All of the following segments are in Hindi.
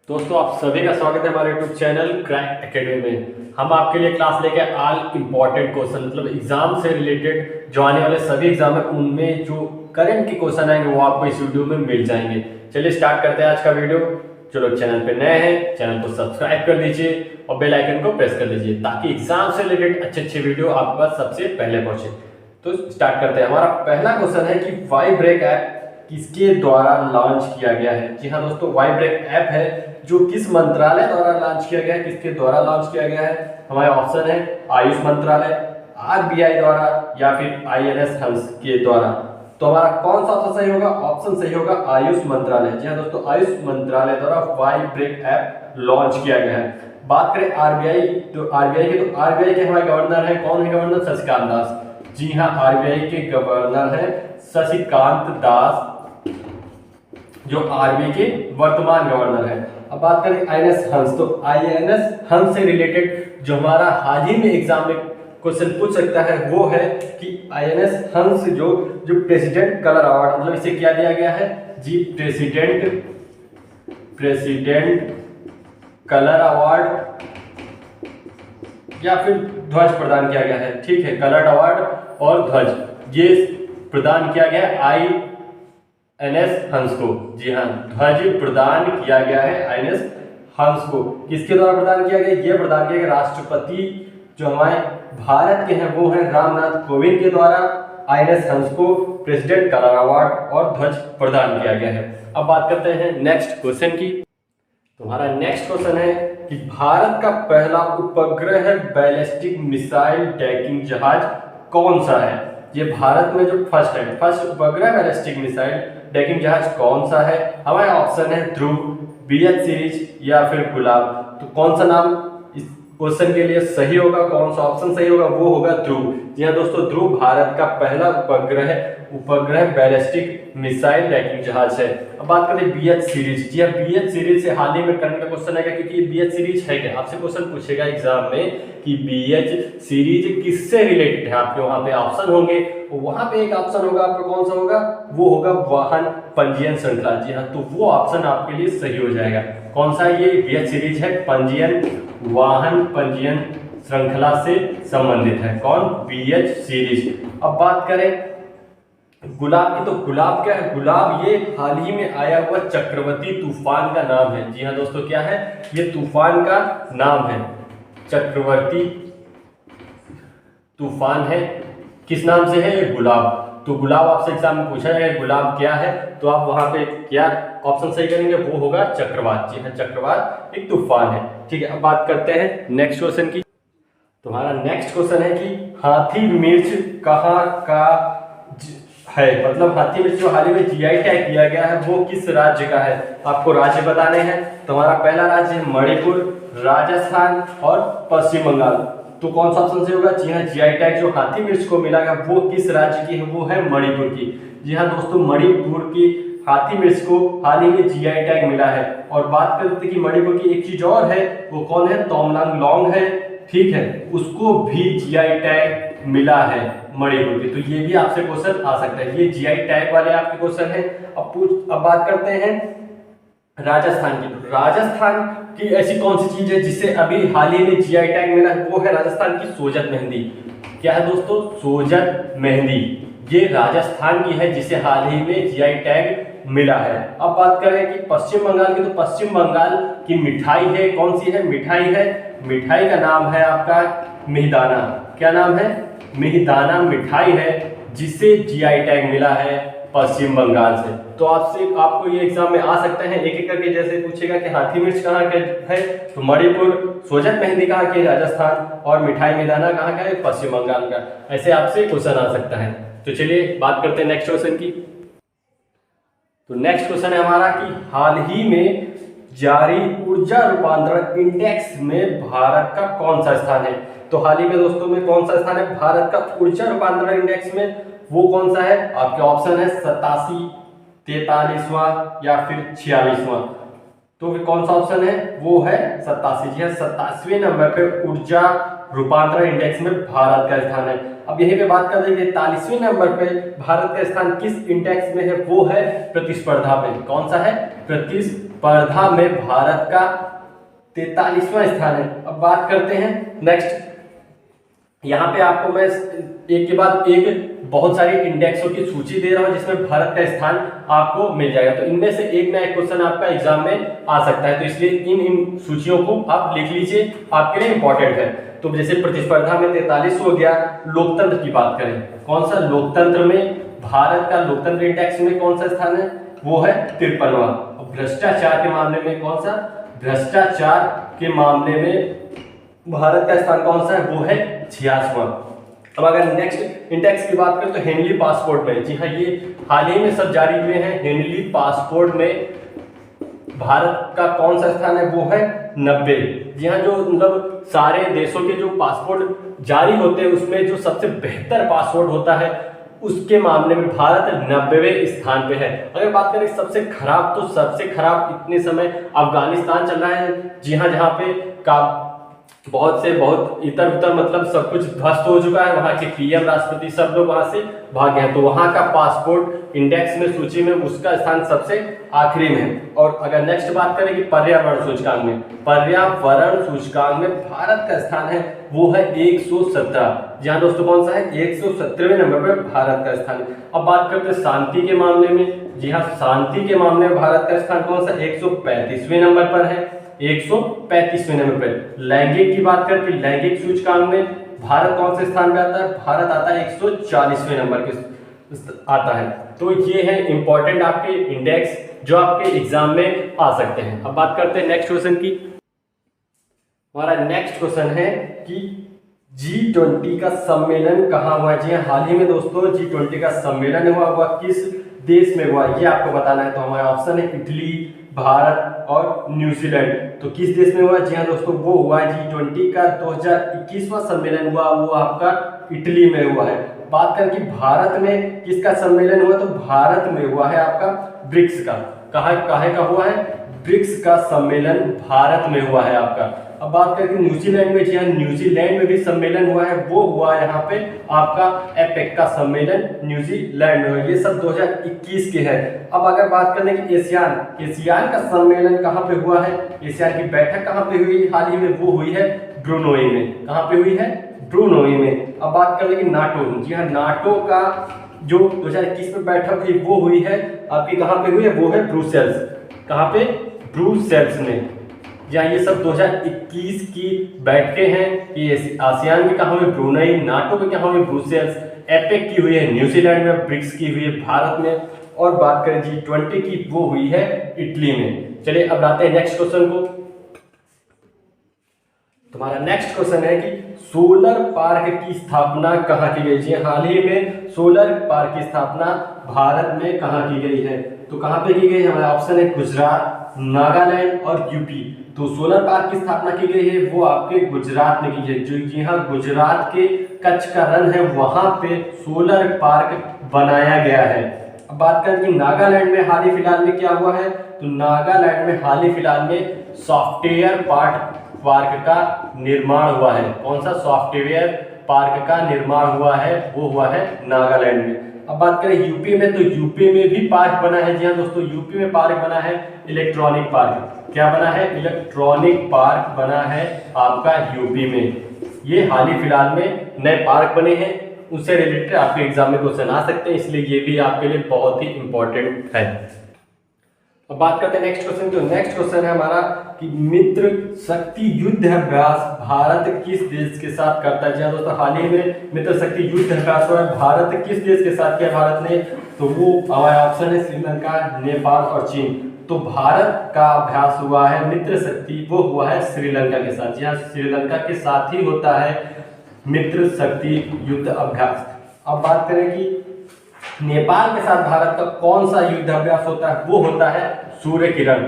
दोस्तों आप सभी का स्वागत है हमारे यूट्यूब चैनल क्रैक एकेडमी में। हम आपके लिए क्लास लेके ऑल इम्पॉर्टेंट क्वेश्चन मतलब एग्जाम से रिलेटेड जो आने वाले सभी एग्जाम है उनमें जो करंट के क्वेश्चन आएंगे वो आपको इस वीडियो में मिल जाएंगे। चलिए स्टार्ट करते हैं आज का वीडियो। जो लोग चैनल पे नए हैं चैनल को सब्सक्राइब कर दीजिए और बेल आइकन को प्रेस कर दीजिए ताकि एग्जाम से रिलेटेड अच्छे वीडियो आपके पास सबसे पहले पहुंचे। तो स्टार्ट करते हैं। हमारा पहला क्वेश्चन है कि वाई ब्रेक ऐप किसके द्वारा लॉन्च किया गया है। जी हाँ दोस्तों, वाई ब्रेक ऐप है जो किस मंत्रालय द्वारा लॉन्च किया गया है, किसके द्वारा लॉन्च किया गया है। हमारे ऑप्शन है आयुष मंत्रालय, आरबीआई द्वारा या फिर आईएनएस हंस के द्वारा। तो हमारा कौन सा ऑप्शन सही होगा? ऑप्शन सही होगा आयुष मंत्रालय। जी हाँ दोस्तों, आयुष मंत्रालय द्वारा वाई ब्रेक ऐप लॉन्च किया गया है। बात करें आरबीआई तो आरबीआई के हमारे गवर्नर है, कौन है गवर्नर? शशिकांत दास। जी हाँ, आरबीआई के गवर्नर है शशिकांत दास जो आरबीआई के वर्तमान गवर्नर है। अब बात करें आईएनएस हंस, तो आईएनएस हंस से रिलेटेड जो हमारा हाल ही में एग्जाम में क्वेश्चन पूछ सकता है वो है कि आईएनएस हंस जो प्रेसिडेंट कलर अवार्ड मतलब इसे क्या दिया गया है जी? प्रेसिडेंट कलर अवार्ड या फिर ध्वज प्रदान किया गया है। ठीक है, कलर अवार्ड और ध्वज ये प्रदान किया गया है आईएनएस हंस को। जी हाँ, ध्वज प्रदान किया गया है आईएनएस हंस को। किसके द्वारा प्रदान किया गया? ये प्रदान किया गया राष्ट्रपति जो हमारे भारत के हैं वो हैं रामनाथ कोविंद के द्वारा आईएनएस हंस को प्रेसिडेंट कलर अवार्ड और ध्वज प्रदान किया गया है। अब बात करते हैं नेक्स्ट क्वेश्चन की। तुम्हारा नेक्स्ट क्वेश्चन है कि भारत का पहला उपग्रह बैलिस्टिक मिसाइल टैकिंग जहाज कौन सा है? ये भारत में जो फर्स्ट उपग्रह बैलिस्टिक मिसाइल टैकिंग जहाज कौन सा है? हमारे ऑप्शन है ध्रुव, बीएच सीरीज या फिर गुलाब। तो कौन सा नाम इस क्वेश्चन के लिए सही होगा? कौन सा ऑप्शन सही होगा? वो होगा ध्रुव। जी हाँ दोस्तों, ध्रुव भारत का पहला उपग्रह बैलिस्टिक मिसाइल टैकिंग जहाज है। अब बात करें बीएच सीरीज। जी हाँ, बीएच सीरीज से हाल ही में करंट का क्वेश्चन आएगा क्योंकि ये बीएच सीरीज है क्या? आपसे क्वेश्चन पूछेगा एग्जाम में कि बीएच सीरीज किससे रिलेटेड है। आपके वहां पे ऑप्शन होंगे, वहां पे एक ऑप्शन होगा आपका, कौन सा होगा? वो होगा वाहन पंजीयन श्रृंखला। जी हाँ, तो वो ऑप्शन आपके लिए सही हो जाएगा। कौन सा? ये बीएच सीरीज है, वाहन पंजीयन श्रृंखला से संबंधित है। कौन? BH series. अब बात करें गुलाब की, तो गुलाब क्या है? गुलाब ये हाल ही में आया हुआ चक्रवाती तूफान का नाम है। जी हाँ दोस्तों, क्या है? ये तूफान का नाम है, चक्रवाती तूफान है। किस नाम से है? ये गुलाब। तो गुलाब आपसे एग्जाम में पूछा जाएगा गुलाब क्या है, तो आप वहां पे क्या ऑप्शन सही करेंगे? वो होगा चक्रवात। जी हाँ, चक्रवात एक तूफान है। ठीक है, अब बात करते हैं नेक्स्ट क्वेश्चन की। तुम्हारा नेक्स्ट क्वेश्चन है कि हाथी मिर्च कहाँ का है? मतलब हाथी मिर्च जो हाल ही में जीआई टैग किया गया है वो किस राज्य का है? आपको राज्य बताने हैं। तुम्हारा पहला राज्य है मणिपुर, राजस्थान और पश्चिम बंगाल। तो कौन सा ऑप्शन सही होगा? जी हाँ, जीआई टैग जो हाथी मिर्च को मिला है वो किस राज्य की है? वो है मणिपुर की। जी हाँ दोस्तों, मणिपुर की हाथी मिर्च को हाल ही में जीआई टैग मिला है। और बात करते हैं कि मणिपुर की एक चीज और है, वो कौन है? तोमलांग लॉन्ग है। ठीक है, उसको भी जीआई टैग मिला है मणिपुर की। तो ये भी आपसे क्वेश्चन आ सकता है। ये जीआई टैग वाले आपके क्वेश्चन है। अब बात करते हैं राजस्थान की। राजस्थान की ऐसी कौन सी चीज है जिससे अभी हाल ही में जीआई टैग मिला है? वो है राजस्थान की सोजत मेहंदी। क्या है दोस्तों? सोजत मेहंदी। ये राजस्थान की है जिसे हाल ही में जीआई टैग मिला है। अब बात करें कि पश्चिम बंगाल की, तो पश्चिम बंगाल की मिठाई है, कौन सी है? मिठाई है, मिठाई का नाम है आपका मिहिदाना। क्या नाम है? मिहिदाना मिठाई है जिसे जीआई टैग मिला है पश्चिम बंगाल से। तो आपको ये एग्जाम में आ सकते हैं एक एक करके, जैसे पूछेगा कि हाथी मिर्च कहाँ का है तो मणिपुर, सोजत मेहंदी कहाँ की? राजस्थान, और मिठाई मिहिदाना कहाँ का है? पश्चिम बंगाल का। ऐसे आपसे क्वेश्चन आ सकता है। तो चलिए बात करते हैं नेक्स्ट क्वेश्चन की। तो नेक्स्ट क्वेश्चन है हमारा कि हाल ही में जारी ऊर्जा रूपांतरण इंडेक्स में भारत का कौन सा स्थान है? तो हाल ही में दोस्तों में कौन सा स्थान है भारत का ऊर्जा रूपांतरण इंडेक्स में? वो कौन सा है? आपके ऑप्शन है 87, 43वां या फिर 46वां। तो कौन सा ऑप्शन है, वो है 87। जी हाँ, 87वें नंबर पे ऊर्जा रूपांतरण इंडेक्स में भारत का स्थान है। अब यहीं पे बात कर लेंगे 43वें नंबर पे भारत का स्थान किस इंडेक्स में है, वो है प्रतिस्पर्धा में। कौन सा है, प्रतिस्पर्धा में भारत का 43वां स्थान है। अब बात करते हैं नेक्स्ट, यहाँ पे आपको मैं एक के बाद एक बहुत सारी इंडेक्सों की सूची दे रहा हूँ जिसमें भारत का स्थान आपको मिल जाएगा। तो इनमें से एक ना एक क्वेश्चन आपका एग्जाम में आ सकता है, तो इसलिए इन सूचियों को आप लिख लीजिए, आपके लिए इंपॉर्टेंट है। तो जैसे प्रतिस्पर्धा में 43 हो गया। लोकतंत्र की बात करें, कौन सा लोकतंत्र में भारत का लोकतंत्र इंडेक्स में कौन सा स्थान है, वो है 53वां। भ्रष्टाचार के मामले में कौन सा, भ्रष्टाचार के मामले में भारत का स्थान कौन सा है, वो है 86वां। अब अगर नेक्स्ट इंडेक्स की बात करें तो हेनली पासपोर्ट में, जी हाँ ये हाल ही में सब जारी हुए हैं। हेनली पासपोर्ट में भारत का कौन सा स्थान है, वो है 90। जी हाँ, जो मतलब सारे देशों के जो पासपोर्ट जारी होते हैं उसमें जो सबसे बेहतर पासपोर्ट होता है उसके मामले में भारत 90वें स्थान पे है। अगर बात करें सबसे खराब, तो सबसे खराब इतने समय अफगानिस्तान चल रहा है। जी हाँ, जहाँ पे का बहुत इतर उतर मतलब सब कुछ ध्वस्त हो चुका है, वहाँ के पीएम राष्ट्रपति सब लोग वहाँ से भाग गए, तो वहाँ का पासपोर्ट इंडेक्स में सूची में उसका स्थान सबसे आखिरी में है। और अगर नेक्स्ट बात करें कि पर्यावरण सूचकांक में, पर्यावरण सूचकांक में भारत का स्थान है वो है 117। जहाँ दोस्तों कौन सा है, 117वें नंबर पर भारत का स्थान है। अब बात करते हैं शांति के मामले में, जी हाँ शांति के मामले में भारत का स्थान कौन सा, 135वें नंबर पर है, 135वें नंबर पर। लैंगिक की बात करते हैं, लैंगिक सूचकांक में भारत कौन से स्थान पे आता है, भारत आता है 140वें नंबर के आता है। तो ये है इंपॉर्टेंट आपके इंडेक्स जो आपके एग्जाम में आ सकते हैं। अब बात करते हैं नेक्स्ट क्वेश्चन की। हमारा नेक्स्ट क्वेश्चन है कि G20 का सम्मेलन कहाँ हुआ है। जी हाल ही में दोस्तों G20 का सम्मेलन हुआ किस देश में हुआ, ये आपको बताना है। तो हमारा ऑप्शन है इटली, भारत और न्यूजीलैंड। तो किस देश में हुआ, जी हाँ दोस्तों वो हुआ है G20 का 2021वां सम्मेलन हुआ, वो आपका इटली में हुआ है। बात करें कि भारत में किसका सम्मेलन हुआ, तो भारत में हुआ है आपका ब्रिक्स का। कहाँ का हुआ है, ब्रिक्स का सम्मेलन भारत में हुआ है आपका। अब बात करें न्यूजीलैंड में, जी हाँ न्यूजीलैंड में भी सम्मेलन हुआ है, वो हुआ यहाँ पे आपका एपेक का सम्मेलन न्यूजीलैंड में हुआ। ये सब 2021 के है। अब अगर बात करें कि एशियान का सम्मेलन कहाँ पे हुआ है, एशियान की बैठक कहाँ पे हुई हाल ही में, वो हुई है ब्रुनोई में। कहाँ पे हुई है, ब्रुनोई में। अब बात करें कि नाटो, जी हाँ नाटो का जो 2021 में बैठक हुई वो हुई है आपकी कहाँ पे हुई है, वो है ब्रुसेल्स। कहाँ पे, ब्रुसेल्स में। जहाँ ये सब 2021 की बैठकें हैं। ये आसियान की कहाँ हुई, ब्रुनई, नाटो की कहाँ हुई, ब्रुसेल्स, एपेक की हुई है न्यूजीलैंड में, ब्रिक्स की हुई है भारत में, और बात करें G20 की वो हुई है इटली में। चलिए अब आते हैं नेक्स्ट क्वेश्चन को। तुम्हारा नेक्स्ट क्वेश्चन है कि सोलर पार्क की स्थापना कहाँ की गई। जी हाल ही में सोलर पार्क की स्थापना भारत में कहाँ की गई है, तो कहाँ पे की गई है, हमारा ऑप्शन है गुजरात, नागालैंड और यूपी। तो सोलर पार्क की स्थापना की गई है वो आपके गुजरात में की है। जो जी हाँ गुजरात के कच्छ का रण है वहां पे सोलर पार्क बनाया गया है। अब बात करें कि नागालैंड में हाल ही फिलहाल में क्या हुआ है, तो नागालैंड में हाल ही फिलहाल में सॉफ्टवेयर पार्क का निर्माण हुआ है। कौन सा, सॉफ्टवेयर पार्क का निर्माण हुआ है, वो हुआ है नागालैंड में। अब बात करें यूपी में, तो यूपी में भी पार्क बना है। जी हाँ दोस्तों यूपी में पार्क बना है इलेक्ट्रॉनिक पार्क। क्या बना है, इलेक्ट्रॉनिक पार्क बना है आपका यूपी में। ये हाल ही फिलहाल में नए पार्क बने हैं, उससे रिलेटेड आपके एग्जाम में क्वेश्चन आ सकते हैं, इसलिए ये भी आपके लिए बहुत ही इंपॉर्टेंट है। अब बात करते हैं नेक्स्ट क्वेश्चन की। नेक्स्ट क्वेश्चन है हमारा कि मित्र शक्ति युद्ध अभ्यास भारत किस देश के साथ करता है। जी हाँ दोस्तों हाल ही में मित्र शक्ति युद्ध अभ्यास हुआ है, भारत किस देश के साथ किया भारत ने, तो वो हमारा ऑप्शन है श्रीलंका, नेपाल और चीन। तो भारत का अभ्यास हुआ है मित्र शक्ति, वो हुआ है श्रीलंका के साथ। जी हाँ श्रीलंका के साथ ही होता है मित्र शक्ति युद्ध अभ्यास। अब बात करें कि नेपाल के साथ भारत का कौन सा युद्ध अभ्यास होता है, वो होता है सूर्य किरण।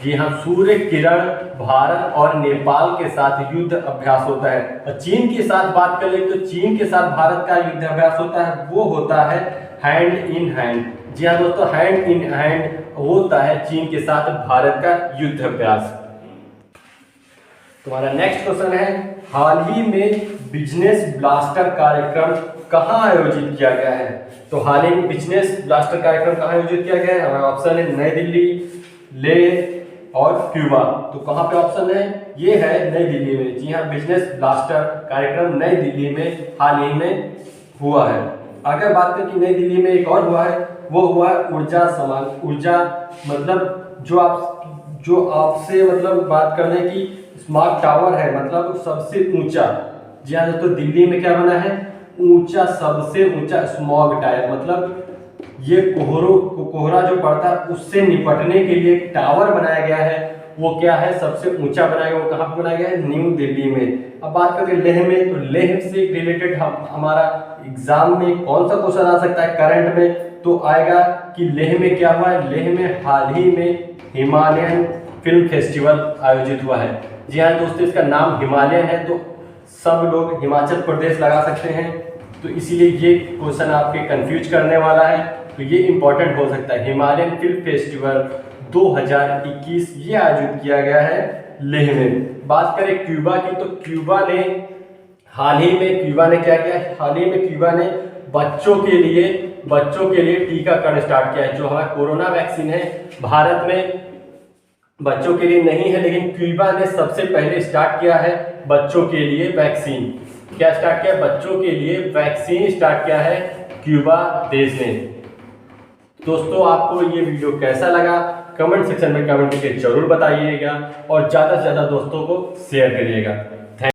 जी हाँ सूर्य किरण भारत और नेपाल के साथ युद्ध अभ्यास होता है। और चीन के साथ बात कर ले तो चीन के साथ भारत का युद्ध अभ्यास होता है, वो होता है हैंड इन हैंड। जी हाँ दोस्तों, हैंड इन हैंड होता है चीन के साथ भारत का युद्ध अभ्यास। तुम्हारा नेक्स्ट क्वेश्चन है, हाल ही में बिजनेस ब्लास्टर कार्यक्रम कहाँ आयोजित किया गया है? तो हाल ही में बिजनेस ब्लास्टर कार्यक्रम कहाँ आयोजित किया गया है? हमारा ऑप्शन है नई दिल्ली, लेह और क्यूबा। तो कहाँ पे ऑप्शन है? ये है नई दिल्ली में। जी हाँ, बिजनेस ब्लास्टर कार्यक्रम नई दिल्ली में हाल ही में हुआ है। अगर बात करें कि नई दिल्ली में एक और हुआ है, वो हुआ है ऊर्जा मतलब जो आपसे मतलब बात करने की स्मार्ट टावर है, मतलब सबसे ऊंचा। जी हाँ दोस्तों, दिल्ली में क्या बना है? ऊंचा, सबसे ऊंचा स्मॉग टावर, मतलब ये कोहरा जो पड़ता है उससे निपटने के लिए एक टावर बनाया गया है। वो क्या है? सबसे ऊंचा बनाया गया। वो कहाँ पे बनाया गया है? न्यू दिल्ली में। अब बात करें लेह में, तो लेह से रिलेटेड हमारा एग्जाम में कौन सा क्वेश्चन आ सकता है करंट में? तो आएगा कि लेह में क्या हुआ है? लेह में हाल ही में हिमालयन फिल्म फेस्टिवल आयोजित हुआ है। जी हाँ दोस्तों, इसका नाम हिमालयन है तो सब लोग हिमाचल प्रदेश लगा सकते हैं, तो इसीलिए ये क्वेश्चन आपके कंफ्यूज करने वाला है, तो ये इंपॉर्टेंट हो सकता है। हिमालयन फिल्म फेस्टिवल 2021 ये आयोजित किया गया है लेह में। बात करें क्यूबा की, तो क्यूबा ने क्या किया? हाल ही में क्यूबा ने बच्चों के लिए टीकाकरण स्टार्ट किया है। जो हमारा कोरोना वैक्सीन है भारत में बच्चों के लिए नहीं है, लेकिन क्यूबा ने सबसे पहले स्टार्ट किया है बच्चों के लिए वैक्सीन। क्या स्टार्ट किया? बच्चों के लिए वैक्सीन स्टार्ट किया है क्यूबा देश ने। दोस्तों, आपको ये वीडियो कैसा लगा कमेंट सेक्शन में कमेंट करके जरूर बताइएगा और ज़्यादा से ज़्यादा दोस्तों को शेयर करिएगा।